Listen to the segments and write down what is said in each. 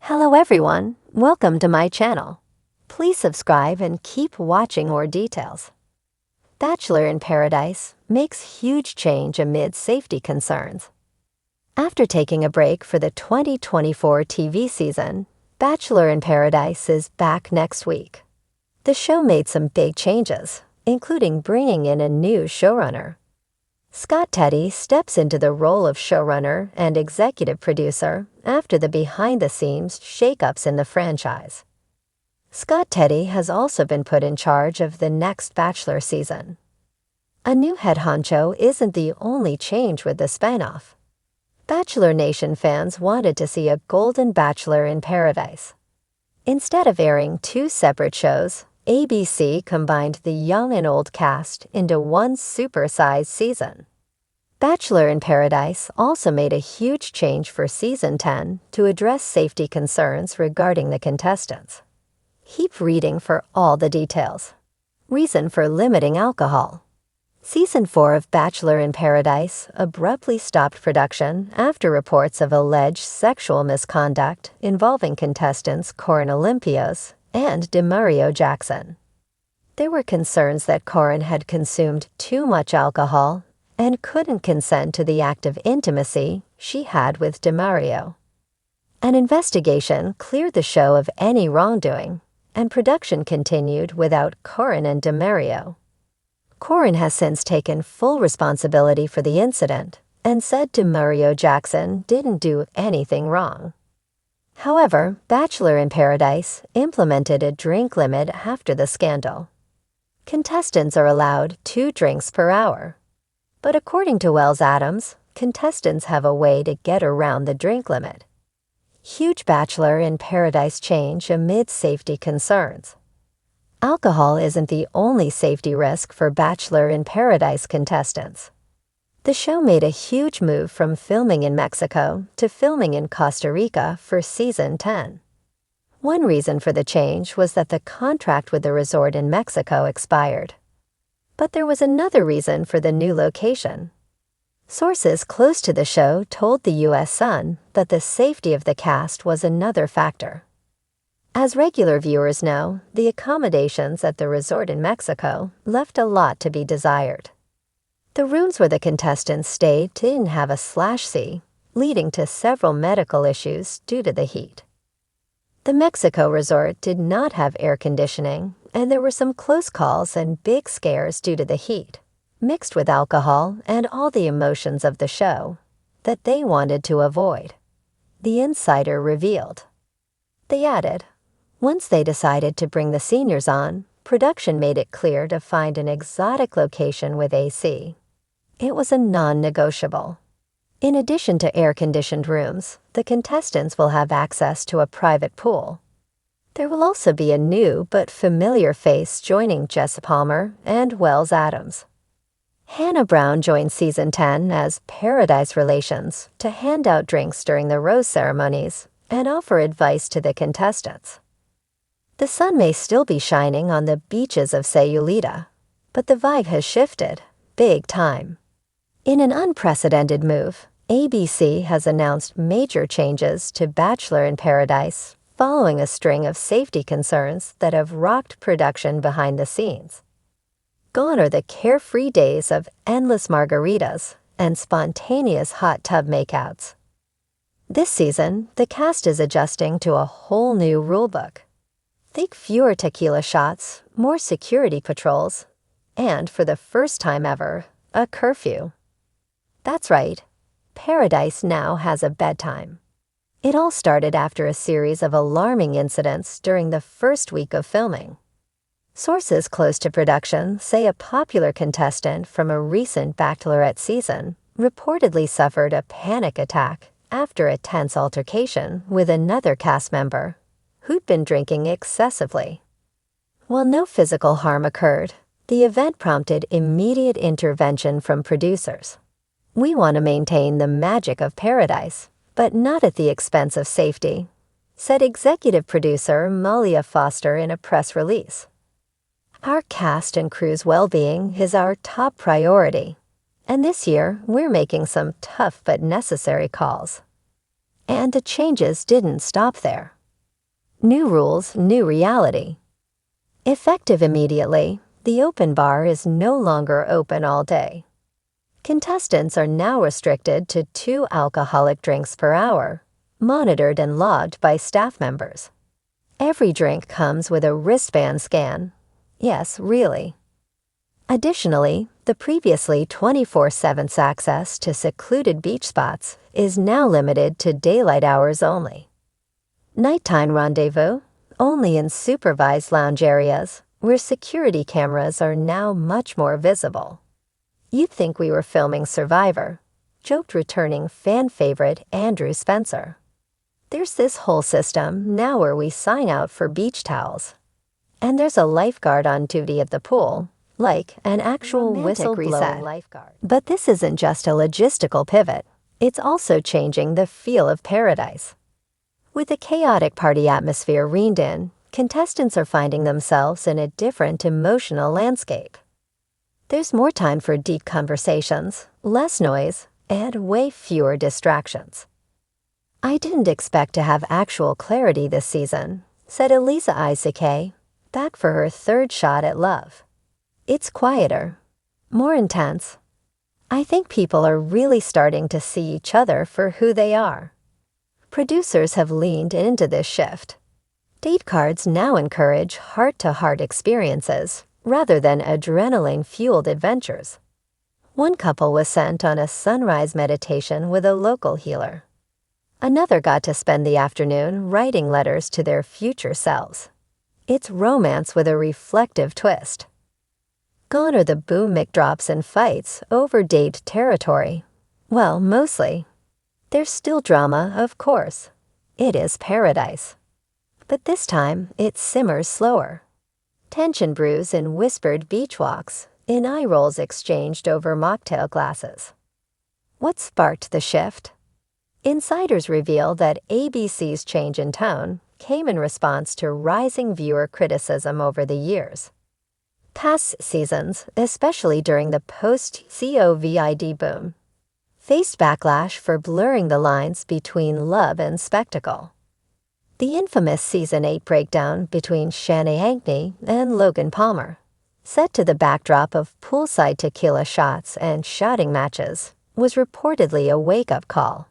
Hello everyone, welcome to my channel. Please subscribe and keep watching more details. Bachelor in Paradise makes huge change amid safety concerns. After taking a break for the 2024 TV season, Bachelor in Paradise is back next week. The show made some big changes, including bringing in a new showrunner. Scott Teddy steps into the role of showrunner and executive producer after the behind-the-scenes shakeups in the franchise. Scott Teddy has also been put in charge of the next Bachelor season. A new head honcho isn't the only change with the spinoff. Bachelor Nation fans wanted to see a Golden Bachelor in Paradise. Instead of airing two separate shows, ABC combined the young and old cast into one super-sized season. Bachelor in Paradise also made a huge change for Season 10 to address safety concerns regarding the contestants. Keep reading for all the details. Reason for limiting alcohol. Season 4 of Bachelor in Paradise abruptly stopped production after reports of alleged sexual misconduct involving contestants Corin Olympios and Demario Jackson. There were concerns that Corin had consumed too much alcohol and couldn't consent to the act of intimacy she had with Demario. An investigation cleared the show of any wrongdoing, and production continued without Corin and Demario. Corin has since taken full responsibility for the incident and said Demario Jackson didn't do anything wrong. However, Bachelor in Paradise implemented a drink limit after the scandal. Contestants are allowed 2 drinks per hour. But according to Wells Adams, contestants have a way to get around the drink limit. Huge Bachelor in Paradise change amid safety concerns. Alcohol isn't the only safety risk for Bachelor in Paradise contestants. The show made a huge move from filming in Mexico to filming in Costa Rica for Season 10. One reason for the change was that the contract with the resort in Mexico expired. But there was another reason for the new location. Sources close to the show told the U.S. Sun that the safety of the cast was another factor. As regular viewers know, the accommodations at the resort in Mexico left a lot to be desired. The rooms where the contestants stayed didn't have a /C, leading to several medical issues due to the heat. The Mexico resort did not have air conditioning, and there were some close calls and big scares due to the heat, mixed with alcohol and all the emotions of the show, that they wanted to avoid. The insider revealed. They added, once they decided to bring the seniors on, production made it clear to find an exotic location with AC. It was a non-negotiable. In addition to air-conditioned rooms, the contestants will have access to a private pool. There will also be a new but familiar face joining Jess Palmer and Wells Adams. Hannah Brown joined Season 10 as Paradise Relations to hand out drinks during the rose ceremonies and offer advice to the contestants. The sun may still be shining on the beaches of Sayulita, but the vibe has shifted, big time. In an unprecedented move, ABC has announced major changes to Bachelor in Paradise following a string of safety concerns that have rocked production behind the scenes. Gone are the carefree days of endless margaritas and spontaneous hot tub makeouts. This season, the cast is adjusting to a whole new rulebook. Think fewer tequila shots, more security patrols, and for the first time ever, a curfew. That's right, Paradise now has a bedtime. It all started after a series of alarming incidents during the first week of filming. Sources close to production say a popular contestant from a recent Bachelorette season reportedly suffered a panic attack after a tense altercation with another cast member who'd been drinking excessively. While no physical harm occurred, the event prompted immediate intervention from producers. We want to maintain the magic of Paradise, but not at the expense of safety, said executive producer Malia Foster in a press release. Our cast and crew's well-being is our top priority, and this year we're making some tough but necessary calls. And the changes didn't stop there. New rules, new reality. Effective immediately, the open bar is no longer open all day. Contestants are now restricted to 2 alcoholic drinks per hour, monitored and logged by staff members. Every drink comes with a wristband scan. Yes, really. Additionally, the previously 24/7 access to secluded beach spots is now limited to daylight hours only. Nighttime rendezvous, only in supervised lounge areas, where security cameras are now much more visible. "You'd think we were filming Survivor," joked returning fan favorite Andrew Spencer. "There's this whole system now where we sign out for beach towels. And there's a lifeguard on duty at the pool, like an actual whistle-blowing lifeguard." But this isn't just a logistical pivot. It's also changing the feel of Paradise. With a chaotic party atmosphere reined in, contestants are finding themselves in a different emotional landscape. There's more time for deep conversations, less noise, and way fewer distractions. "I didn't expect to have actual clarity this season," said Elisa Isake, back for her 3rd shot at love. "It's quieter, more intense. I think people are really starting to see each other for who they are." Producers have leaned into this shift. Date cards now encourage heart-to-heart experiences rather than adrenaline-fueled adventures. One couple was sent on a sunrise meditation with a local healer. Another got to spend the afternoon writing letters to their future selves. It's romance with a reflective twist. Gone are the boom McDrops and fights over date territory. Well, mostly. There's still drama, of course. It is Paradise. But this time, it simmers slower. Tension brews in whispered beach walks, in eye rolls exchanged over mocktail glasses. What sparked the shift? Insiders reveal that ABC's change in tone came in response to rising viewer criticism over the years. Past seasons, especially during the post-COVID boom, faced backlash for blurring the lines between love and spectacle. The infamous Season 8 breakdown between Shanna Ankney and Logan Palmer, set to the backdrop of poolside tequila shots and shouting matches, was reportedly a wake-up call.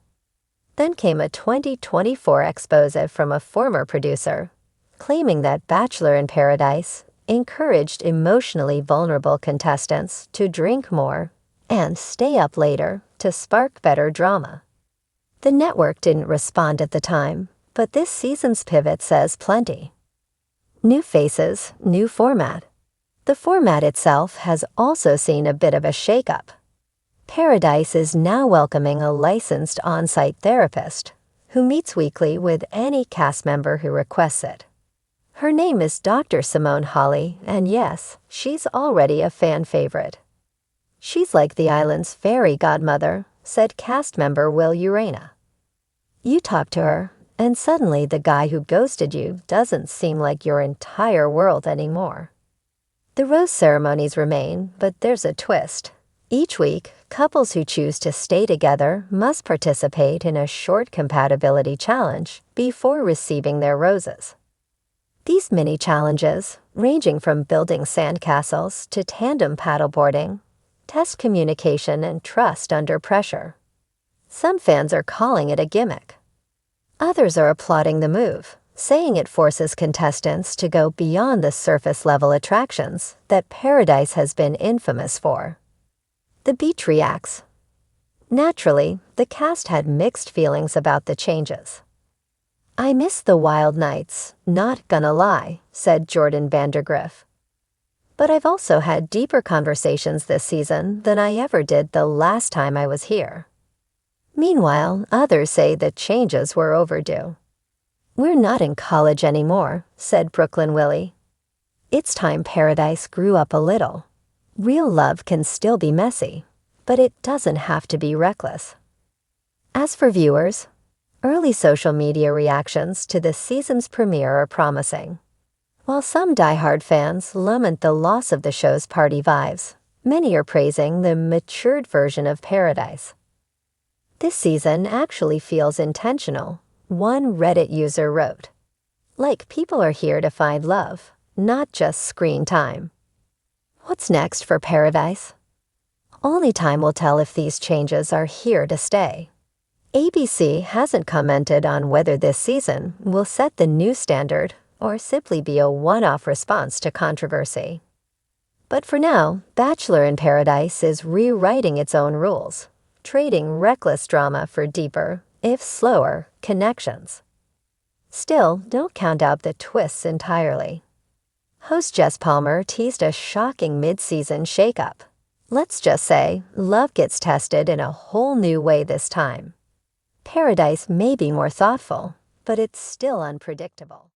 Then came a 2024 expose from a former producer, claiming that Bachelor in Paradise encouraged emotionally vulnerable contestants to drink more and stay up later to spark better drama. The network didn't respond at the time, but this season's pivot says plenty. New faces, new format. The format itself has also seen a bit of a shakeup. Paradise is now welcoming a licensed on-site therapist who meets weekly with any cast member who requests it. Her name is Dr. Simone Hawley, and yes, she's already a fan favorite. "She's like the island's fairy godmother," said cast member Will Urena. "You talk to her, and suddenly the guy who ghosted you doesn't seem like your entire world anymore." The rose ceremonies remain, but there's a twist. Each week, couples who choose to stay together must participate in a short compatibility challenge before receiving their roses. These mini challenges, ranging from building sandcastles to tandem paddleboarding, test communication and trust under pressure. Some fans are calling it a gimmick. Others are applauding the move, saying it forces contestants to go beyond the surface-level attractions that Paradise has been infamous for. The beach reacts. Naturally, the cast had mixed feelings about the changes. "I miss the wild nights, not gonna lie," said Jordan Vandergriff. "But I've also had deeper conversations this season than I ever did the last time I was here." Meanwhile, others say the changes were overdue. "We're not in college anymore," said Brooklyn Willie. "It's time Paradise grew up a little. Real love can still be messy, but it doesn't have to be reckless." As for viewers, early social media reactions to the season's premiere are promising. While some diehard fans lament the loss of the show's party vibes, many are praising the matured version of Paradise. This season actually feels intentional, one Reddit user wrote. Like people are here to find love, not just screen time. What's next for Paradise? Only time will tell if these changes are here to stay. ABC hasn't commented on whether this season will set the new standard or simply be a one-off response to controversy. But for now, Bachelor in Paradise is rewriting its own rules, trading reckless drama for deeper, if slower, connections. Still, don't count out the twists entirely. Host Jess Palmer teased a shocking mid-season shakeup. Let's just say, love gets tested in a whole new way this time. Paradise may be more thoughtful, but it's still unpredictable.